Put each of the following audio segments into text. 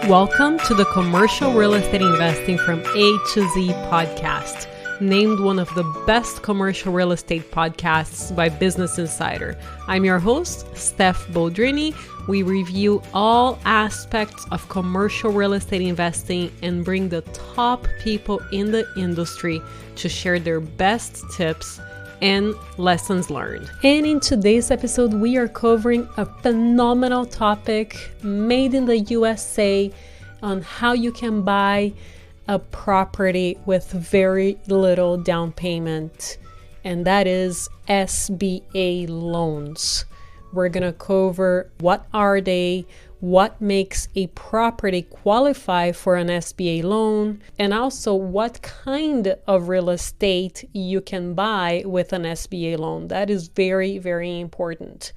Welcome to the Commercial Real Estate Investing from A to Z podcast, named one of the best commercial real estate podcasts by Business Insider. I'm your host, Steph Boldrini. We review all aspects of commercial real estate investing and bring the top people in the industry to share their best tips and lessons learned. And in today's episode, we are covering a phenomenal topic made in the USA on how you can buy a property with very little down payment, and that is SBA loans. We're going to cover what are they, what makes a property qualify for an SBA loan, and also what kind of real estate you can buy with an SBA loan. That is very, very important.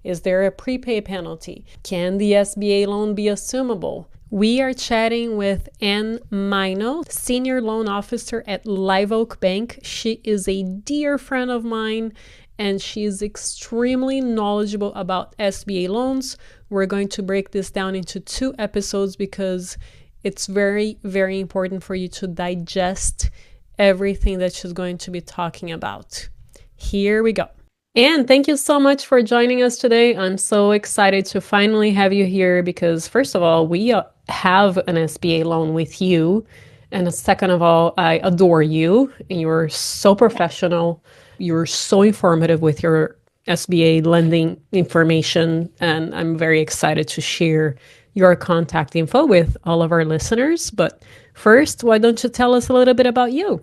Is there a prepay penalty? Can the SBA loan be assumable? We are chatting with Mino, Senior Loan Officer at LiveOak Bank. She is a dear friend of mine, and she is extremely knowledgeable about SBA loans. We're going to break this down into 2 episodes because it's very, very important for you to digest everything that she's going to be talking about. Here we go. And thank you so much for joining us today. I'm so excited to finally have you here because, first of all, we have an SBA loan with you. And second of all, I adore you. You're so professional. You're so informative with your SBA lending information. And I'm very excited to share your contact info with all of our listeners. But first, why don't you tell us a little bit about you?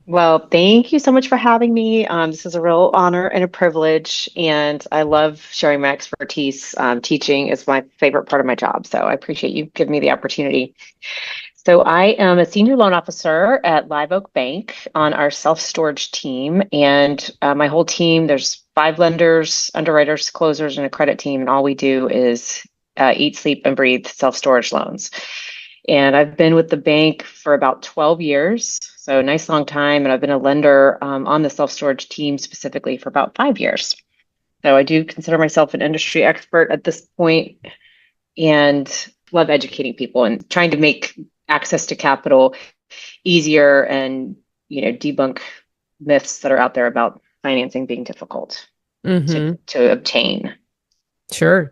Well, thank you so much for having me. This is a real honor and a privilege, and I love sharing my expertise. Teaching is my favorite part of my job, so I appreciate you giving me the opportunity. So I am a senior loan officer at LiveOak Bank on our self-storage team, and my whole team, there's 5 lenders, underwriters, closers, and a credit team, and all we do is eat, sleep, and breathe self-storage loans. And I've been with the bank for about 12 years, so a nice long time. And I've been a lender on the self-storage team specifically for about 5 years. So I do consider myself an industry expert at this point and love educating people and trying to make access to capital easier and, debunk myths that are out there about financing being difficult to obtain. Sure.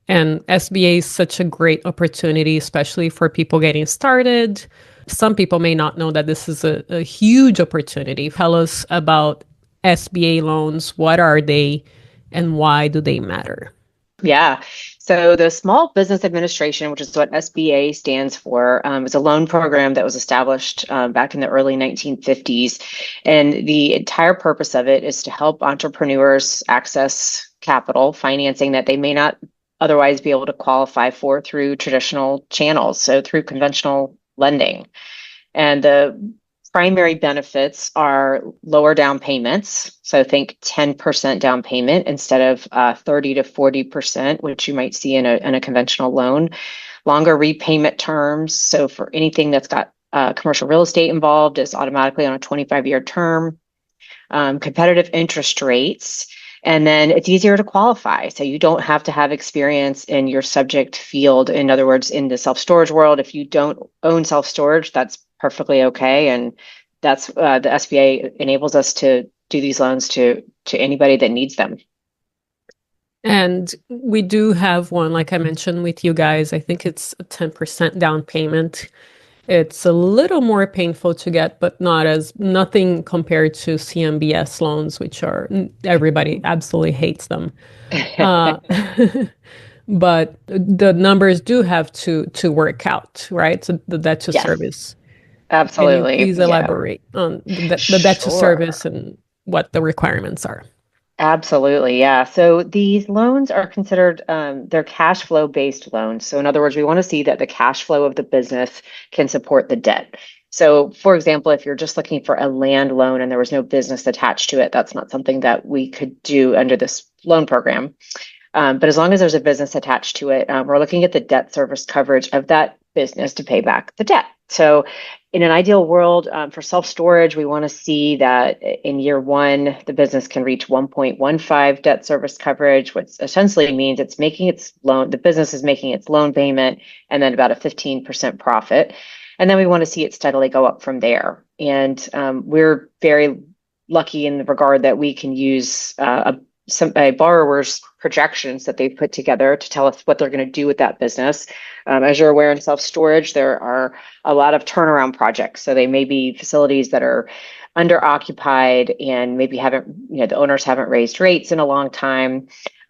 And SBA is such a great opportunity, especially for people getting started. Some people may not know that this is a huge opportunity. Tell us about SBA loans. What are they and why do they matter? Yeah. So the Small Business Administration, which is what SBA stands for, is a loan program that was established back in the early 1950s. And the entire purpose of it is to help entrepreneurs access capital financing that they may not otherwise be able to qualify for through traditional channels, so through conventional lending. And the primary benefits are lower down payments. So think 10% down payment instead of 30 to 40%, which you might see in a conventional loan. Longer repayment terms. So for anything that's got commercial real estate involved, it's automatically on a 25-year term. Competitive interest rates. And then it's easier to qualify. So you don't have to have experience in your subject field. In other words, in the self-storage world, if you don't own self-storage, that's perfectly okay. And that's the SBA enables us to do these loans to anybody that needs them. And we do have one, like I mentioned with you guys, I think it's a 10% down payment. It's a little more painful to get, but nothing compared to CMBS loans, which are, everybody absolutely hates them. But the numbers do have to work out, right? So the debt to service. Absolutely. Can you please elaborate on the debt to service and what the requirements are? Absolutely. Yeah. So these loans are considered, they're cash flow based loans. So in other words, we want to see that the cash flow of the business can support the debt. So for example, if you're just looking for a land loan and there was no business attached to it, that's not something that we could do under this loan program. But as long as there's a business attached to it, we're looking at the debt service coverage of that business to pay back the debt. So in an ideal world, for self-storage, we want to see that in year one, the business can reach 1.15 debt service coverage, which essentially means it's making its loan, the business is making its loan payment and then about a 15% profit. And then we want to see it steadily go up from there. And we're very lucky in the regard that we can use a borrower's projections that they've put together to tell us what they're going to do with that business. As you're aware, in self-storage, there are a lot of turnaround projects. So they may be facilities that are under occupied and maybe the owners haven't raised rates in a long time.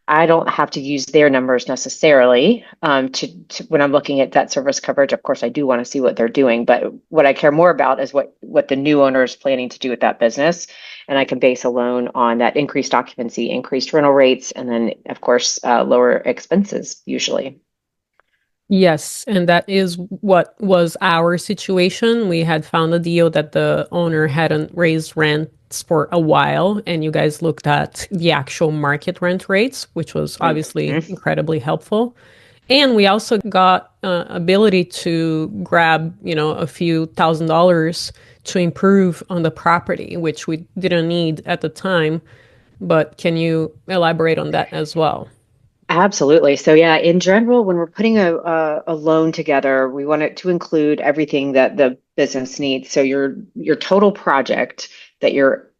I don't have to use their numbers necessarily to when I'm looking at debt service coverage. Of course, I do want to see what they're doing, but what I care more about is what the new owner is planning to do with that business. And I can base a loan on that increased occupancy, increased rental rates, and then, of course, lower expenses usually. Yes, and that is what was our situation. We had found a deal that the owner hadn't raised rents for a while, and you guys looked at the actual market rent rates, which was obviously incredibly helpful. And we also got ability to grab, a few $1,000s to improve on the property, which we didn't need at the time. But can you elaborate on that as well? Absolutely. So yeah, in general, when we're putting a loan together, we want it to include everything that the business needs. So your total project that your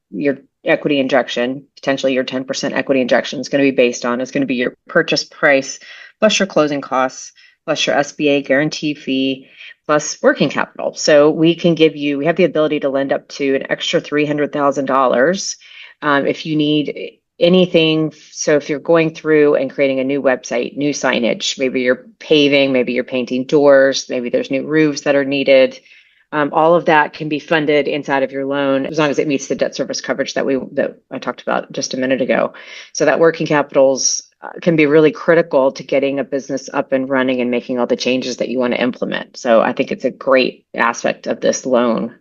equity injection, potentially your 10% equity injection is going to be based on is going to be your purchase price plus your closing costs plus your SBA guarantee fee plus working capital. So we have the ability to lend up to an extra $300,000 if you need anything. So if you're going through and creating a new website, new signage, maybe you're paving, maybe you're painting doors, maybe there's new roofs that are needed. All of that can be funded inside of your loan as long as it meets the debt service coverage that I talked about just a minute ago. So that working capitals can be really critical to getting a business up and running and making all the changes that you want to implement. So I think it's a great aspect of this loan.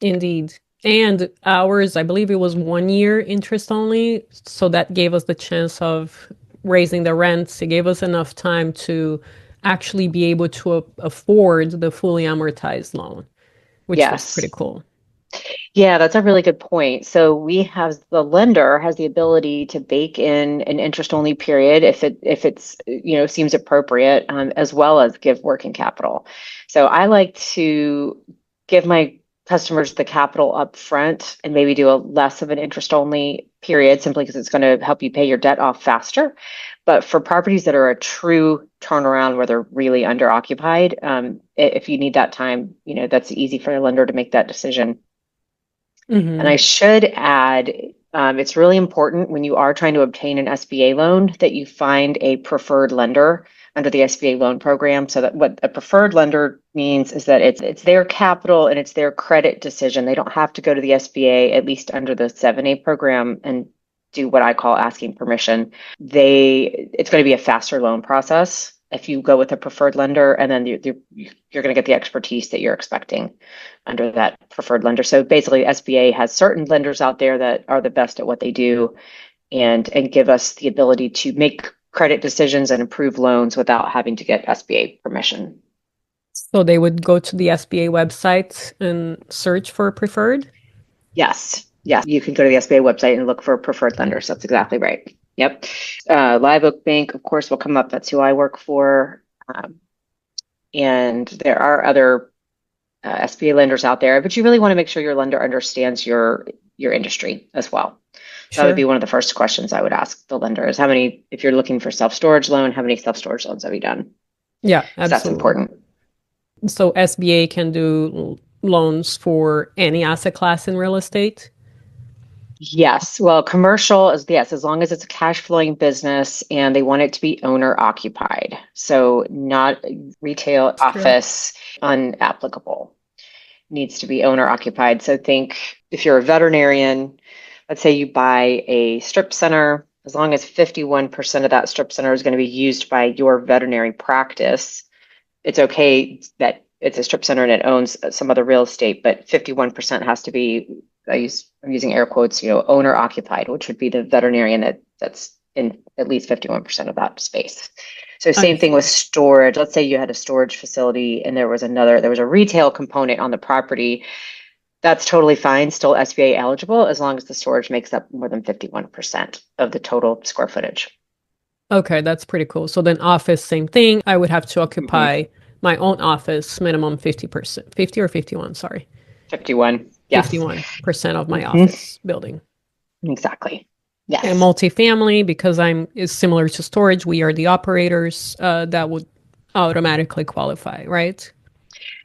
Indeed. And ours, I believe it was 1 year interest only. So that gave us the chance of raising the rents. It gave us enough time to actually be able to afford the fully amortized loan, which was pretty cool. Yeah, that's a really good point. So the lender has the ability to bake in an interest-only period if it's seems appropriate, as well as give working capital. So I like to give my customers the capital up front and maybe do a less of an interest-only period simply because it's going to help you pay your debt off faster. But for properties that are a true turnaround where they're really under occupied, if you need that time, that's easy for a lender to make that decision. Mm-hmm. And I should add, it's really important when you are trying to obtain an SBA loan that you find a preferred lender under the SBA loan program. So that what a preferred lender means is that it's their capital and it's their credit decision. They don't have to go to the SBA, at least under the 7A program, and do what I call asking permission. It's going to be a faster loan process if you go with a preferred lender, and then you're going to get the expertise that you're expecting under that preferred lender. So basically, SBA has certain lenders out there that are the best at what they do, and give us the ability to make credit decisions and approve loans without having to get SBA permission. So they would go to the SBA website and search for preferred? Yes. You can go to the SBA website and look for preferred lenders. That's exactly right. Yep. LiveOak Bank, of course, will come up. That's who I work for. And there are other SBA lenders out there, but you really want to make sure your lender understands your industry as well. Sure. That would be one of the first questions I would ask the lender is if you're looking for self-storage loan, how many self-storage loans have you done? Yeah, absolutely. That's important. So SBA can do loans for any asset class in real estate? Yes. Well, commercial is, yes, as long as it's a cash flowing business and they want it to be owner occupied. So not retail, office, unapplicable. Needs to be owner occupied. So think if you're a veterinarian, let's say you buy a strip center, as long as 51% of that strip center is going to be used by your veterinary practice, it's okay that it's a strip center and it owns some other real estate, but 51% has to be, I'm using air quotes, owner occupied, which would be the veterinarian that's in at least 51% of that space. So I same thing see. with storage. Let's say you had a storage facility and there was a retail component on the property. That's totally fine, still SBA eligible as long as the storage makes up more than 51% of the total square footage. Okay, that's pretty cool. So then office, same thing. I would have to Mhm. occupy my own office minimum 50%, 50 or 51, sorry. 51. Yes. 51% of my Mhm. office building. Exactly. And Yes. multifamily, because I'm is similar to storage, we are the operators, that would automatically qualify, right?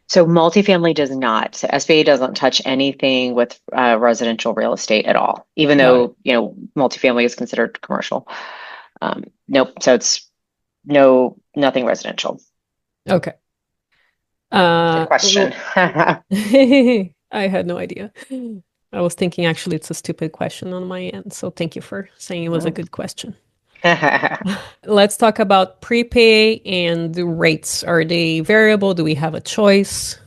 So multifamily does not. So SBA doesn't touch anything with residential real estate at all, even Got it. though, multifamily is considered commercial. Nope. So it's no, nothing residential. Okay. Good question. Well, I had no idea. I was thinking actually it's a stupid question on my end, so thank you for saying it was a No. good question. Let's talk about prepay and the rates. Are they variable? Do we have a choice?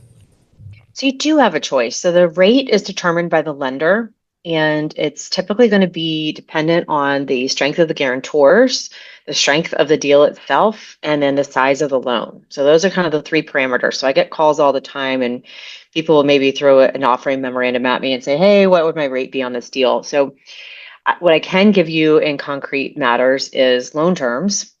So you do have a choice. So the rate is determined by the lender, and it's typically going to be dependent on the strength of the guarantors, the strength of the deal itself, and then the size of the loan. So those are kind of the three parameters. So I get calls all the time, and people will maybe throw an offering memorandum at me and say, "Hey, what would my rate be on this deal?" So what I can give you in concrete matters is loan terms.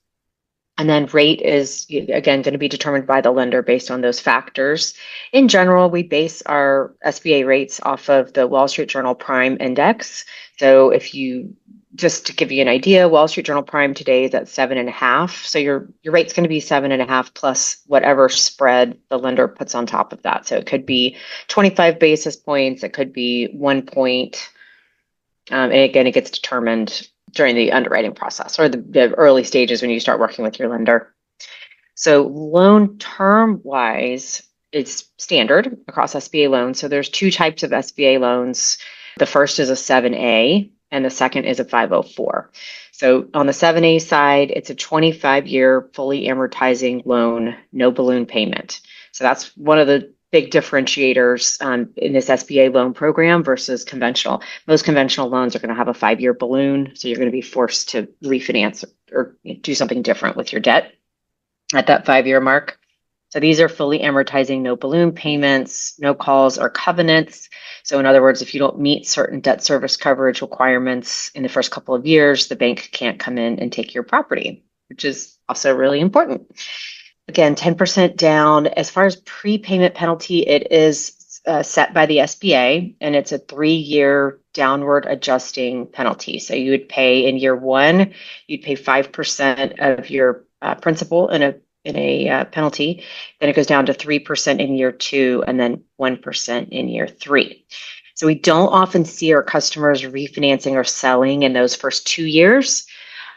And then rate is, again, going to be determined by the lender based on those factors. In general, we base our SBA rates off of the Wall Street Journal Prime Index. So if you, just to give you an idea, Wall Street Journal Prime today is at 7.5. So your rate's going to be 7.5 plus whatever spread the lender puts on top of that. So it could be 25 basis points, it could be 1 point. And again, it gets determined during the underwriting process or the early stages when you start working with your lender. So loan term wise, it's standard across SBA loans. So there's two types of SBA loans. The first is a 7A and the second is a 504. So on the 7A side, it's a 25-year fully amortizing loan, no balloon payment. So that's one of the big differentiators in this SBA loan program versus conventional. Most conventional loans are going to have a 5-year balloon, so you're going to be forced to refinance or do something different with your debt at that 5-year mark. So these are fully amortizing, no balloon payments, no calls or covenants. So in other words, if you don't meet certain debt service coverage requirements in the first couple of years, the bank can't come in and take your property, which is also really important. Again, 10% down. As far as prepayment penalty, it is set by the SBA, and it's a 3-year downward adjusting penalty. So you would pay in year one, you'd pay 5% of your principal in a penalty. Then it goes down to 3% in year two, and then 1% in year three. So we don't often see our customers refinancing or selling in those first 2 years.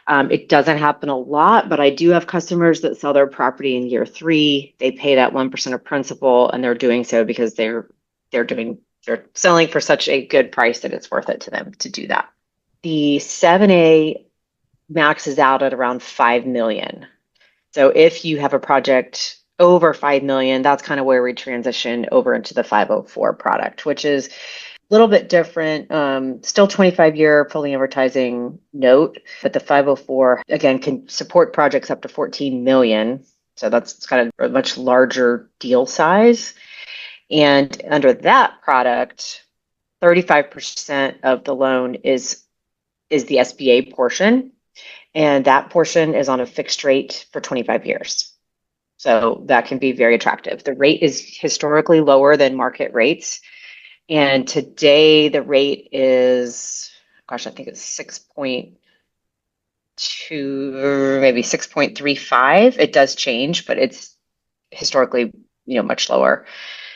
It doesn't happen a lot, but I do have customers that sell their property in year three. They pay that 1% of principal, and they're doing so because they're selling for such a good price that it's worth it to them to do that. The 7A maxes out at around 5 million. So if you have a project over 5 million, that's kind of where we transition over into the 504 product, which is little bit different, still 25-year fully amortizing note, but the 504 again can support projects up to 14 million. So that's kind of a much larger deal size. And under that product, 35% of the loan is the SBA portion, and that portion is on a fixed rate for 25 years. So that can be very attractive. The rate is historically lower than market rates. And today the rate is, gosh, I think it's 6.2, maybe 6.35. It does change, but it's historically, much lower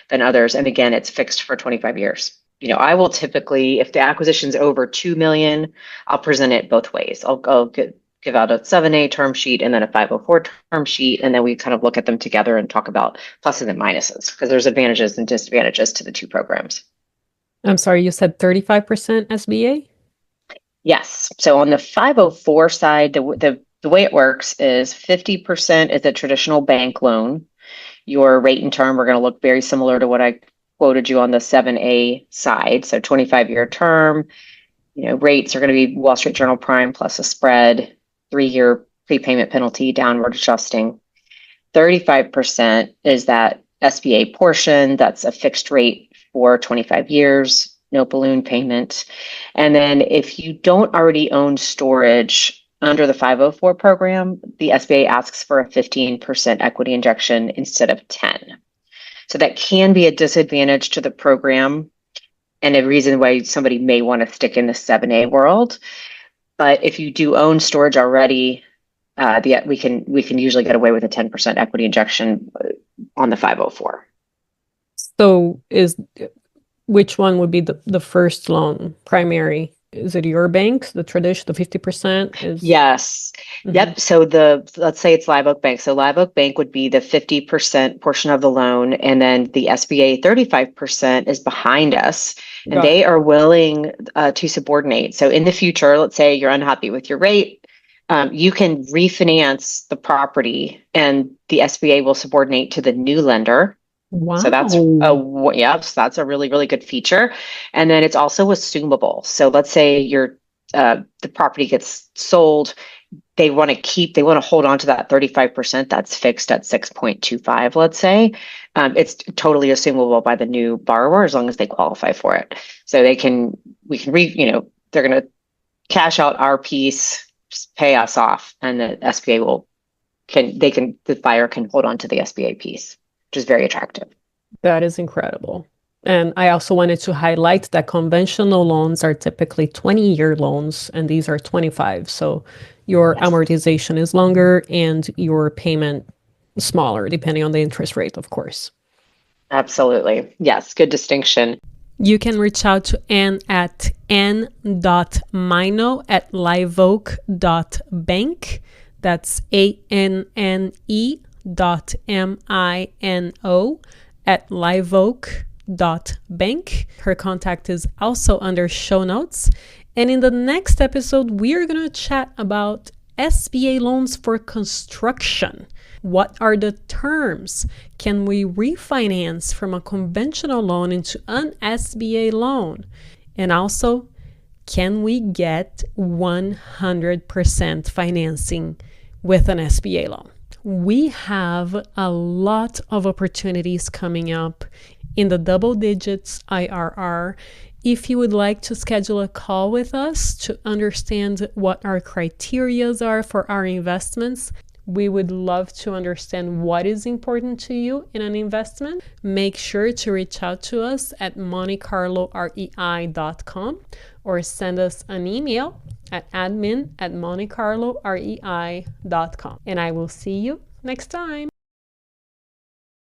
than others. And again, it's fixed for 25 years. I will typically, if the acquisition's over 2 million, I'll present it both ways. I'll give out a 7A term sheet and then a 504 term sheet, and then we kind of look at them together and talk about pluses and minuses because there's advantages and disadvantages to the two programs. I'm sorry, you said 35% SBA? Yes. So on the 504 side, the way it works is 50% is a traditional bank loan. Your rate and term are going to look very similar to what I quoted you on the 7A side. So 25-year term, rates are going to be Wall Street Journal Prime plus a spread, 3-year prepayment penalty downward adjusting. 35% is that SBA portion that's a fixed rate for 25 years, no balloon payment. And then if you don't already own storage under the 504 program, the SBA asks for a 15% equity injection instead of 10. So that can be a disadvantage to the program and a reason why somebody may want to stick in the 7A world. But if you do own storage already, we can usually get away with a 10% equity injection on the 504. So which one would be the first loan? Primary? Is it your bank? The traditional, the 50% is? Yes. Mm-hmm. Yep. So let's say it's LiveOak Bank. So LiveOak Bank would be the 50% portion of the loan, and then the SBA 35% is behind us, and they are willing to subordinate. So in the future, let's say you're unhappy with your rate, you can refinance the property, and the SBA will subordinate to the new lender. Wow. So that's a really, really good feature. And then it's also assumable. So let's say the property gets sold, they want to hold on to that 35% that's fixed at 6.25, let's say. It's totally assumable by the new borrower as long as they qualify for it. So they're going to cash out our piece, pay us off, and the SBA the buyer can hold on to the SBA piece, which is very attractive. That is incredible. And I also wanted to highlight that conventional loans are typically 20-year loans, and these are 25. So your amortization is longer and your payment smaller, depending on the interest rate, of course. Absolutely. Yes, good distinction. You can reach out to Anne at n.mino@liveoak.bank. That's ANNE.MINO@liveoak.bank. Her contact is also under show notes. And in the next episode, we are going to chat about SBA loans for construction. What are the terms? Can we refinance from a conventional loan into an SBA loan? And also, can we get 100% financing with an SBA loan? We have a lot of opportunities coming up in the double digits IRR. If you would like to schedule a call with us to understand what our criteria are for our investments, we would love to understand what is important to you in an investment. Make sure to reach out to us at montecarlorei.com or send us an email at admin@montecarlorei.com. And I will see you next time.